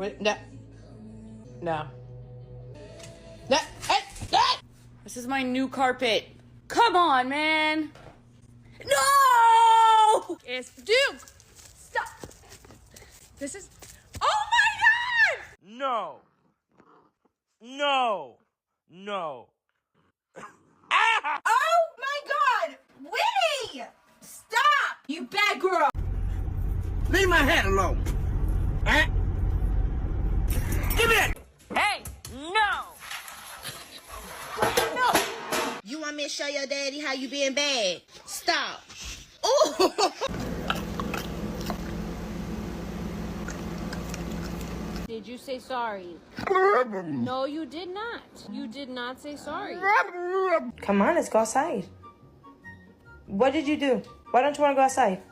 Wait, no. No. No. Hey, hey! This is my new carpet. Come on, man. No! It's Duke. Stop. This is. Oh my God! No. No. No. Oh my God! Winnie! Stop! You bad girl! Leave my hat alone. Huh? Give me it! Hey, no. You want me to show your daddy how you being bad? Stop. Ooh! Did you say sorry? No, you did not. You did not say sorry. Come on, let's go outside. What did you do? Why don't you want to go outside?